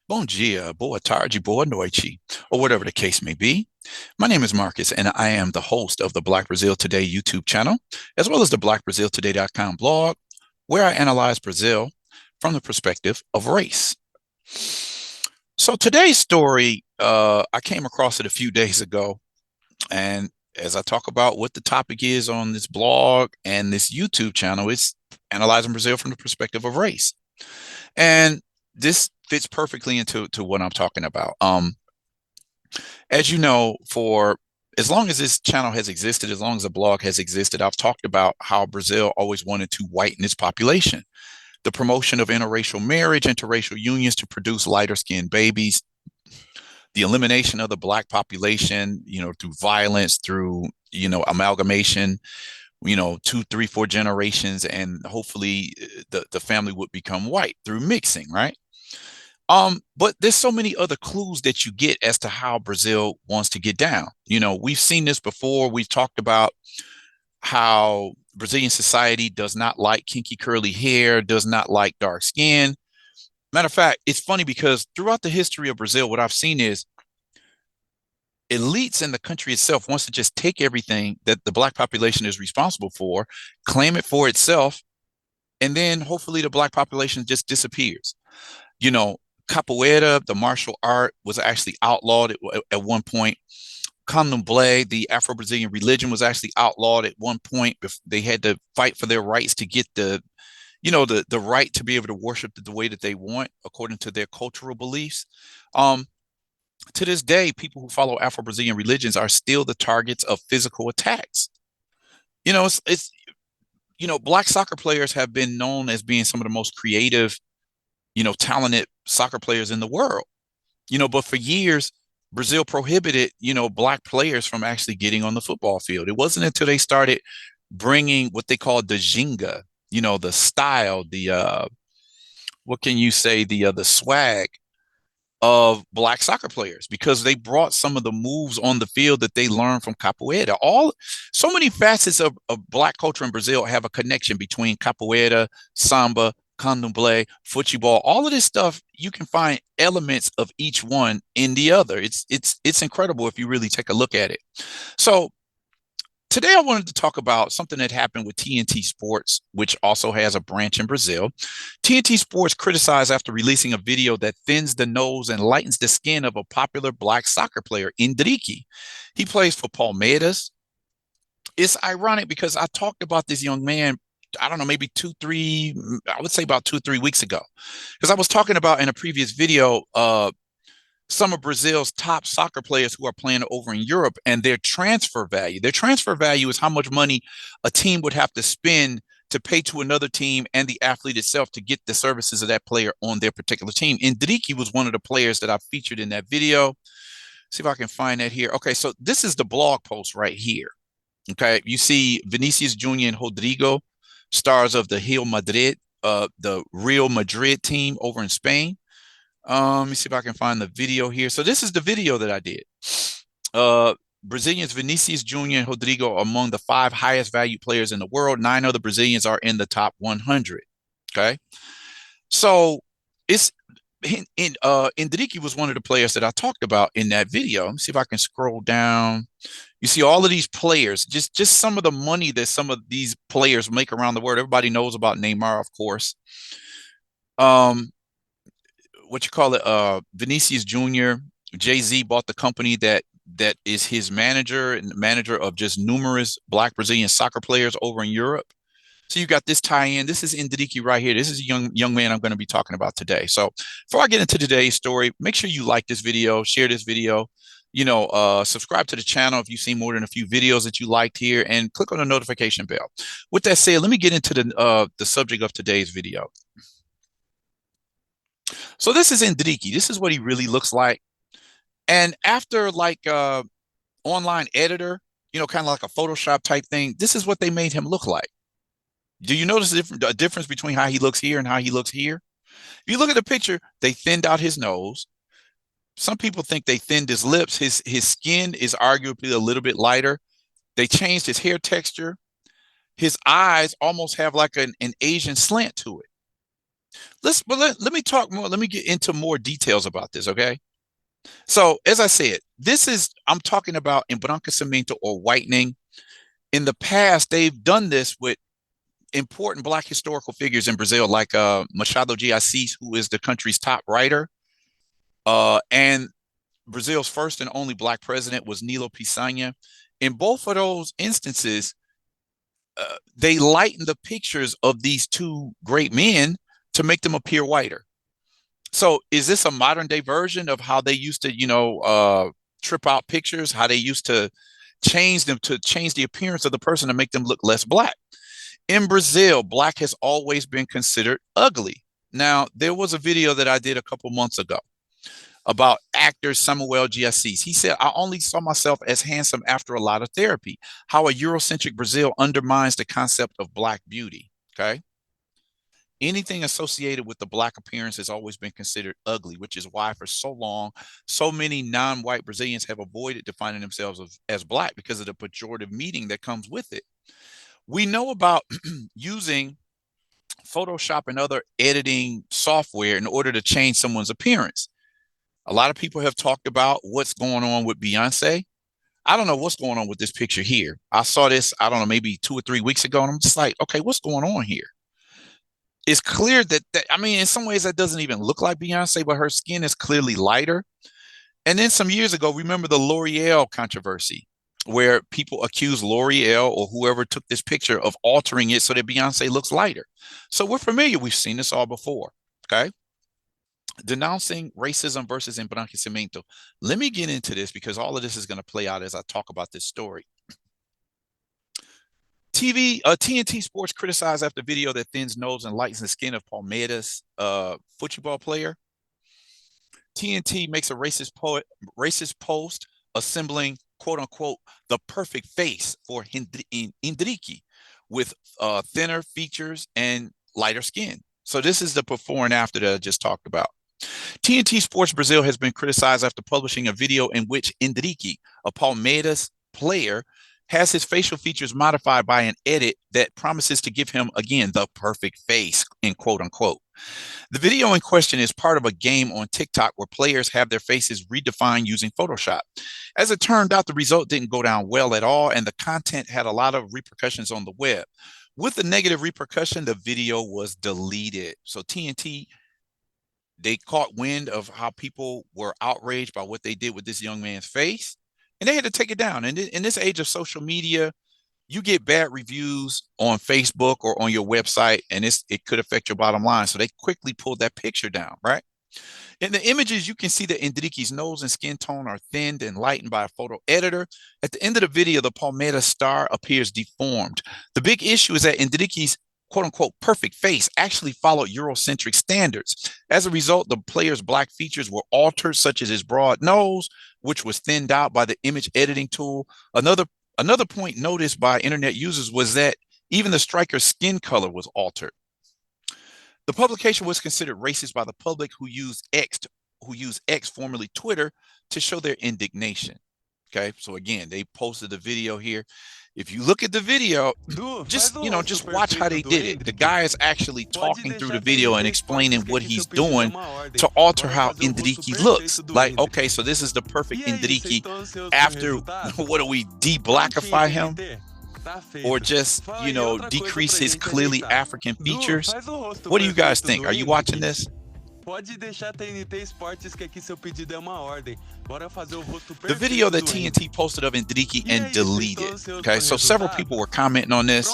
Bom dia, boa tarde, boa noite, or whatever the case may be. My name is Marcus, and I am the host of the Black Brazil Today YouTube channel, as well as the blackbraziltoday.com blog, where I analyze Brazil from the perspective of race. So today's story, I came across it a few days ago, and as I talk about what the topic is on this blog and this YouTube channel, it's analyzing Brazil from the perspective of race. And this fits perfectly into what I'm talking about. As you know, for as long as this channel has existed, as long as the blog has existed, I've talked about how Brazil always wanted to whiten its population. The promotion of interracial marriage, interracial unions to produce lighter skinned babies, the elimination of the black population, through violence, through, amalgamation, two, three, four generations, and hopefully the family would become white through mixing, right? But there's so many other clues that you get as to how Brazil wants to get down. We've seen this before. We've talked about how Brazilian society does not like kinky curly hair, does not like dark skin. Matter of fact, it's funny because throughout the history of Brazil, what I've seen is elites in the country itself wants to just take everything that the black population is responsible for, claim it for itself, and then hopefully the black population just disappears. You know, capoeira, the martial art, was actually outlawed at one point. Candomblé, the Afro-Brazilian religion, was actually outlawed at one point. They had to fight for their rights to get the right to be able to worship the way that they want according to their cultural beliefs. To this day, people who follow Afro-Brazilian religions are still the targets of physical attacks. Black soccer players have been known as being some of the most creative, talented soccer players in the world. But for years, Brazil prohibited, black players from actually getting on the football field. It wasn't until they started bringing what they call the ginga, the style, what can you say, the swag of black soccer players, because they brought some of the moves on the field that they learned from capoeira. So many facets of black culture in Brazil have a connection between capoeira, samba, candomblé, football. All of this stuff, you can find elements of each one in the other. It's incredible if you really take a look at it. So today I wanted to talk about something that happened with TNT Sports, which also has a branch in Brazil. TNT Sports criticized after releasing a video that thins the nose and lightens the skin of a popular black soccer player, Endrick. He plays for Palmeiras. It's ironic because I talked about this young man, I don't know, maybe I would say about 2 or 3 weeks ago, because I was talking about in a previous video, some of Brazil's top soccer players who are playing over in Europe and their transfer value. Their transfer value is how much money a team would have to spend to pay to another team and the athlete itself to get the services of that player on their particular team. Endrick was one of the players that I featured in that video. See if I can find that here. Okay, so this is the blog post right here. Okay, you see Vinicius Jr. and Rodrigo, stars of the Real Madrid team over in Spain. Let me see if I can find the video here. So this is the video that I did. Brazilians Vinicius Jr. and Rodrigo are among the 5 highest valued players in the world. 9 other Brazilians are in the top 100. Okay, so it's Endrick was one of the players that I talked about in that video. Let me see if I can scroll down. You see all of these players, just some of the money that some of these players make around the world. Everybody knows about Neymar, of course. What you call it? Vinicius Jr. Jay-Z bought the company that is his manager and manager of just numerous black Brazilian soccer players over in Europe. So you got this tie-in. This is Endrick right here. This is a young man I'm going to be talking about today. So before I get into today's story, make sure you like this video, share this video, subscribe to the channel if you've seen more than a few videos that you liked here, and click on the notification bell. With that said, let me get into the subject of today's video. So this is Endrick. This is what he really looks like. And after online editor, kind of like a Photoshop type thing, this is what they made him look like. Do you notice a difference between how he looks here and how he looks here? If you look at the picture, they thinned out his nose. Some people think they thinned his lips. His skin is arguably a little bit lighter. They changed his hair texture. His eyes almost have like an Asian slant to it. Let me talk more. Let me get into more details about this, okay? So, as I said, I'm talking about embranquecimento or whitening. In the past, they've done this with important Black historical figures in Brazil, like Machado de Assis, who is the country's top writer. And Brazil's first and only Black president was Nilo Peçanha. In both of those instances, they lightened the pictures of these two great men to make them appear whiter. So is this a modern day version of how they used to, trip out pictures, how they used to change them to change the appearance of the person to make them look less Black? In Brazil, Black has always been considered ugly. Now, there was a video that I did a couple months ago about actor Samuel Giassis. He said, I only saw myself as handsome after a lot of therapy, how a Eurocentric Brazil undermines the concept of Black beauty. Okay. Anything associated with the Black appearance has always been considered ugly, which is why for so long, so many non-white Brazilians have avoided defining themselves as Black because of the pejorative meaning that comes with it. We know about using Photoshop and other editing software in order to change someone's appearance. A lot of people have talked about what's going on with Beyonce. I don't know what's going on with this picture here. I saw this, I don't know, maybe 2 or 3 weeks ago, and I'm just like, okay, what's going on here? It's clear that I mean, in some ways, that doesn't even look like Beyonce, but her skin is clearly lighter. And then some years ago, remember the L'Oreal controversy, where people accuse L'Oreal or whoever took this picture of altering it so that Beyonce looks lighter. So we're familiar. We've seen this all before. Okay. Denouncing racism versus embranquecimento. Let me get into this because all of this is going to play out as I talk about this story. TNT Sports criticized after video that thins nose and lightens the skin of Palmeiras football player. TNT makes a racist post assembling quote unquote the perfect face for Endrick with thinner features and lighter skin. So this is the before and after that I just talked about. TNT Sports Brazil has been criticized after publishing a video in which Endrick, a Palmeiras player, has his facial features modified by an edit that promises to give him, again, the perfect face, in quote unquote. The video in question is part of a game on TikTok where players have their faces redefined using Photoshop. As it turned out, the result didn't go down well at all, and the content had a lot of repercussions on the web. With the negative repercussion, the video was deleted. So TNT, they caught wind of how people were outraged by what they did with this young man's face, and they had to take it down. And in this age of social media, you get bad reviews on Facebook or on your website, and it could affect your bottom line. So they quickly pulled that picture down, right? In the images, you can see that Endrick's nose and skin tone are thinned and lightened by a photo editor. At the end of the video, the Palmeiras star appears deformed. The big issue is that Endrick's quote unquote perfect face actually followed Eurocentric standards. As a result, the player's Black features were altered, such as his broad nose, which was thinned out by the image editing tool. Another point noticed by internet users was that even the striker's skin color was altered. The publication was considered racist by the public who used X, formerly Twitter, to show their indignation. Okay, so again, they posted the video here. If you look at the video, just watch how they did it. The guy is actually talking through the video and explaining what he's doing to alter how Endrick looks. Like, okay, so this is the perfect Endrick after, what do we, de-blackify him? Or just, decrease his clearly African features? What do you guys think? Are you watching this? Pode deixar TNT Sports que aqui seu pedido é uma ordem. Bora fazer o rosto perfeito. The video that TNT posted of Endrick and deleted. Okay, so several people were commenting on this.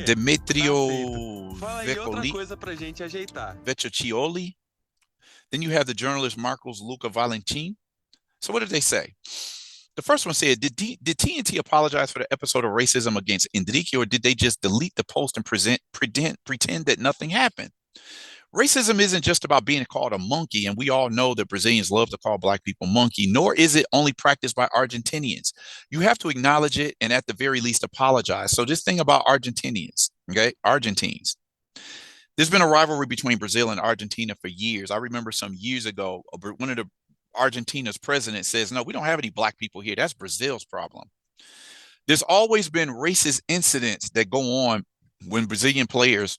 Demetrio Vecchioli. Then you have the journalist Marcos Luca Valentin. So what did they say? The first one said, did TNT apologize for the episode of racism against Endrick, or did they just delete the post and pretend that nothing happened? Racism isn't just about being called a monkey, and we all know that Brazilians love to call Black people monkey, nor is it only practiced by Argentinians. You have to acknowledge it and at the very least apologize. So this thing about Argentinians, okay, Argentines. There's been a rivalry between Brazil and Argentina for years. I remember some years ago, one of the Argentina's president says, no, we don't have any Black people here. That's Brazil's problem. There's always been racist incidents that go on when Brazilian players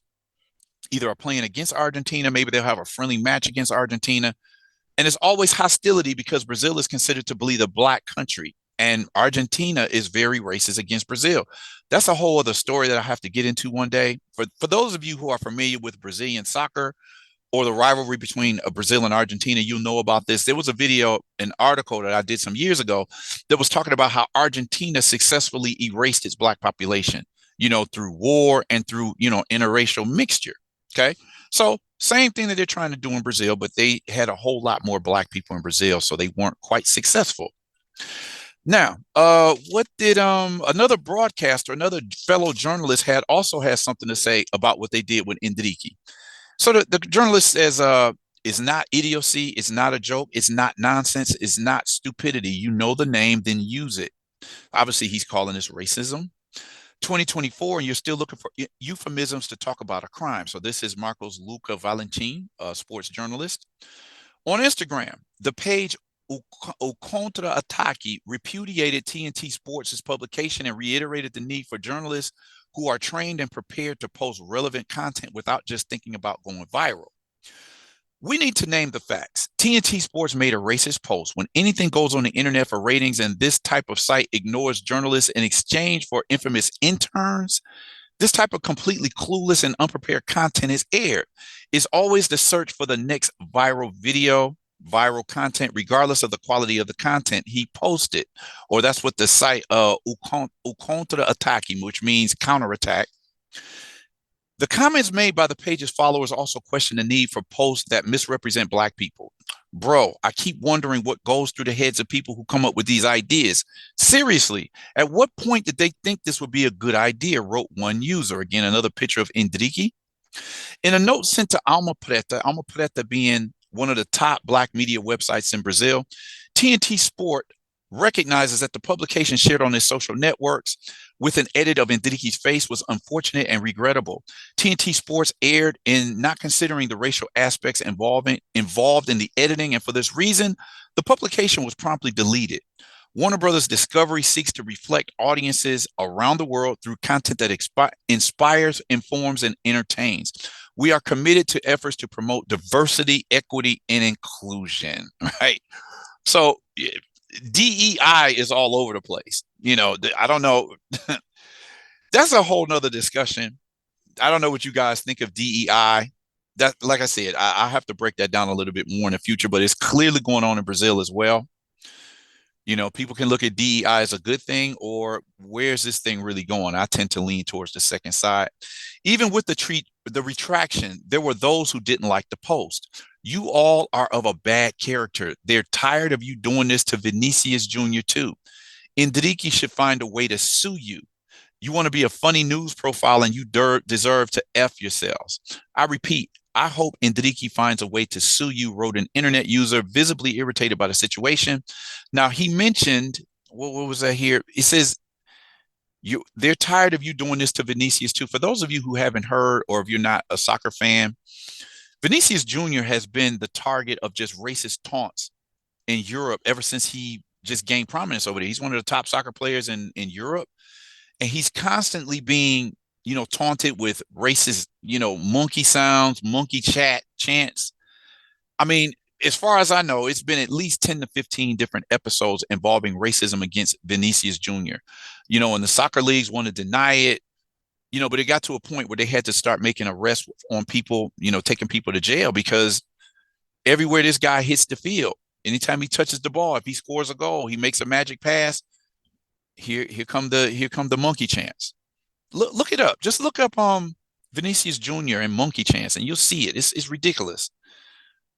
either are playing against Argentina, maybe they'll have a friendly match against Argentina. And it's always hostility because Brazil is considered to be the black country. And Argentina is very racist against Brazil. That's a whole other story that I have to get into one day. For those of you who are familiar with Brazilian soccer or the rivalry between Brazil and Argentina, you'll know about this. There was a video, an article that I did some years ago that was talking about how Argentina successfully erased its black population, through war and through, interracial mixture. Okay. So same thing that they're trying to do in Brazil, but they had a whole lot more black people in Brazil, so they weren't quite successful. Now, what did another broadcaster, another fellow journalist has something to say about what they did with Endrick. So the journalist says, it's not idiocy, it's not a joke, it's not nonsense, it's not stupidity. You know the name, then use it. Obviously, he's calling this racism. 2024, and you're still looking for euphemisms to talk about a crime. So this is Marcos Luca Valentin, a sports journalist. On Instagram, the page O Contra-Ataque repudiated TNT Sports' publication and reiterated the need for journalists who are trained and prepared to post relevant content without just thinking about going viral. We need to name the facts. TNT Sports made a racist post. When anything goes on the internet for ratings and this type of site ignores journalists in exchange for infamous interns, this type of completely clueless and unprepared content is aired. It's always the search for the next viral video, viral content, regardless of the quality of the content he posted. Or that's what the site O Contra-Ataque, which means counterattack. The comments made by the page's followers also question the need for posts that misrepresent Black people. Bro, I keep wondering what goes through the heads of people who come up with these ideas. Seriously, at what point did they think this would be a good idea, wrote one user. Again, another picture of Endrick. In a note sent to Alma Preta being one of the top Black media websites in Brazil, TNT Sport recognizes that the publication shared on its social networks with an edit of Endrick's face was unfortunate and regrettable. TNT Sports erred in not considering the racial aspects involved in the editing, and for this reason, the publication was promptly deleted. Warner Brothers Discovery seeks to reflect audiences around the world through content that inspires, informs, and entertains. We are committed to efforts to promote diversity, equity, and inclusion, right? So DEI is all over the place. I don't know. That's a whole nother discussion. I don't know what you guys think of DEI. That, like I said, I have to break that down a little bit more in the future, but it's clearly going on in Brazil as well. People can look at DEI as a good thing, or where's this thing really going? I tend to lean towards the second side. Even with the retraction, there were those who didn't like the post. You all are of a bad character. They're tired of you doing this to Vinicius Jr. too. Endrick should find a way to sue you. You want to be a funny news profile and you deserve to F yourselves. I repeat, I hope Endrick finds a way to sue you, wrote an internet user visibly irritated by the situation. Now, he mentioned, what was that here? It says, they're tired of you doing this to Vinicius too. For those of you who haven't heard, or if you're not a soccer fan, Vinicius Jr. has been the target of just racist taunts in Europe ever since he just gained prominence over there. He's one of the top soccer players in Europe, and he's constantly being, taunted with racist, monkey sounds, monkey chants. I mean, as far as I know, it's been at least 10 to 15 different episodes involving racism against Vinicius Jr. And the soccer leagues want to deny it, but it got to a point where they had to start making arrests on people, taking people to jail, because everywhere this guy hits the field, anytime he touches the ball, if he scores a goal, he makes a magic pass, here come the monkey chants. Look it up. Just look up Vinicius Jr. and monkey chants, and you'll see it. It's ridiculous.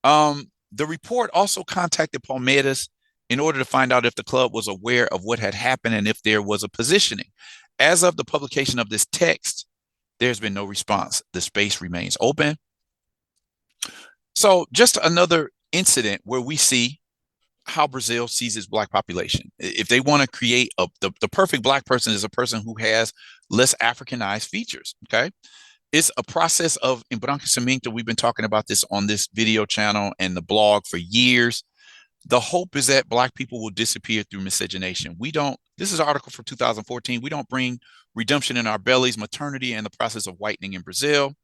The report also contacted Palmeiras in order to find out if the club was aware of what had happened and if there was a positioning. As of the publication of this text, there's been no response. The space remains open. So just another incident where we see how Brazil sees its Black population. If they want to create the perfect Black person is a person who has less Africanized features, okay? It's a process of embranquecimento. We've been talking about this on this video channel and the blog for years. The hope is that Black people will disappear through miscegenation. This is an article from 2014. We don't bring redemption in our bellies, maternity, and the process of whitening in Brazil.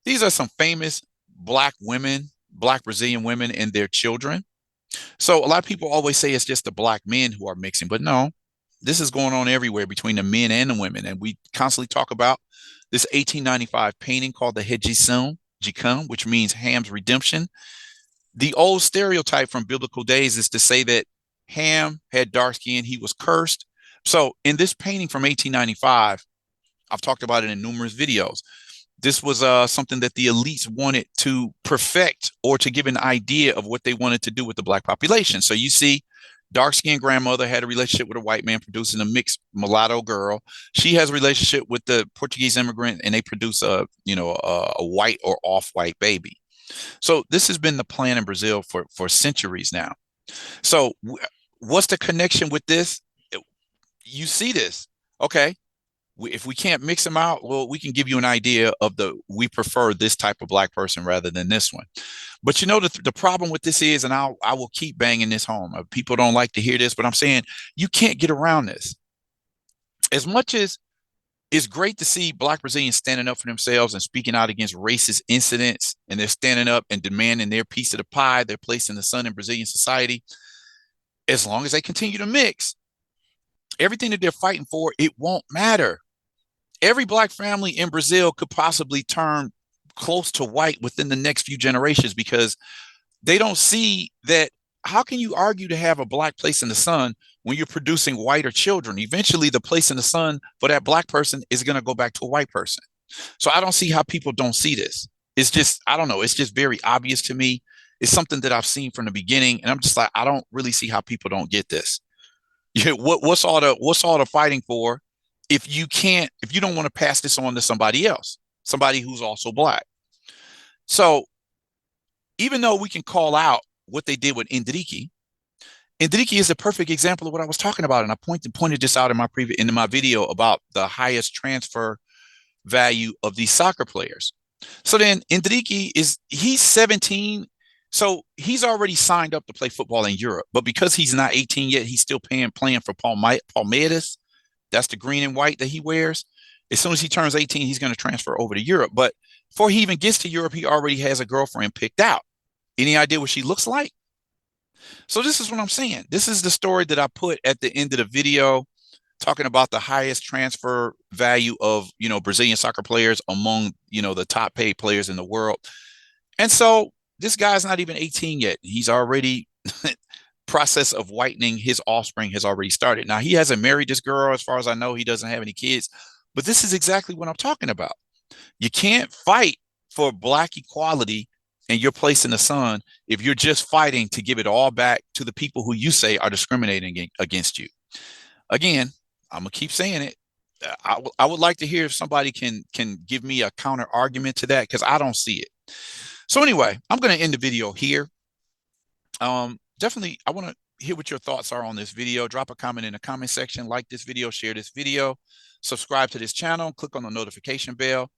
These are some famous black women, black Brazilian women and their children. So a lot of people always say it's just the black men who are mixing, but no, this is going on everywhere between the men and the women. And we constantly talk about this 1895 painting called the Rejeição de Cã, which means Ham's redemption. The old stereotype from biblical days is to say that Ham had dark skin, he was cursed. So in this painting from 1895, I've talked about it in numerous videos. This was something that the elites wanted to perfect or to give an idea of what they wanted to do with the black population. So you see, dark-skinned grandmother had a relationship with a white man producing a mixed mulatto girl. She has a relationship with the Portuguese immigrant, and they produce a white or off-white baby. So this has been the plan in Brazil for centuries now. So what's the connection with this? You see this, okay? If we can't mix them out, well, we can give you an idea of we prefer this type of black person rather than this one. But you know, the problem with this is, and I will keep banging this home. People don't like to hear this, but I'm saying you can't get around this. As much as it's great to see black Brazilians standing up for themselves and speaking out against racist incidents, and they're standing up and demanding their piece of the pie, their place in the sun in Brazilian society, as long as they continue to mix, everything that they're fighting for, it won't matter. Every black family in Brazil could possibly turn close to white within the next few generations because they don't see that. How can you argue to have a black place in the sun when you're producing whiter children? Eventually, the place in the sun for that black person is going to go back to a white person. So I don't see how people don't see this. It's just, I don't know. It's just very obvious to me. It's something that I've seen from the beginning. And I'm just like, I don't really see how people don't get this. What's all the fighting for? If you don't want to pass this on to somebody else, somebody who's also black. So even though we can call out what they did with Endrick is a perfect example of what I was talking about. And I pointed this out in my video about the highest transfer value of these soccer players. So then Endrick he's 17. So he's already signed up to play football in Europe, but because he's not 18 yet, he's still playing for Palmeiras. That's the green and white that he wears. As soon as he turns 18, he's going to transfer over to Europe. But before he even gets to Europe, he already has a girlfriend picked out. Any idea what she looks like? So this is what I'm saying. This is the story that I put at the end of the video, talking about the highest transfer value of, Brazilian soccer players among, the top paid players in the world. And so this guy's not even 18 yet. He's already process of whitening his offspring has already started. Now, he hasn't married this girl. As far as I know, he doesn't have any kids, but this is exactly what I'm talking about. You can't fight for black equality and your place in the sun if you're just fighting to give it all back to the people who you say are discriminating against you. Again, I'm gonna keep saying it. I would like to hear if somebody can give me a counter argument to that, because I don't see it. So anyway, I'm going to end the video here. Definitely, I want to hear what your thoughts are on this video. Drop a comment in the comment section, like this video, share this video, subscribe to this channel, click on the notification bell.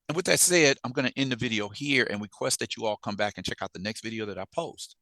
And with that said, I'm going to end the video here and request that you all come back and check out the next video that I post.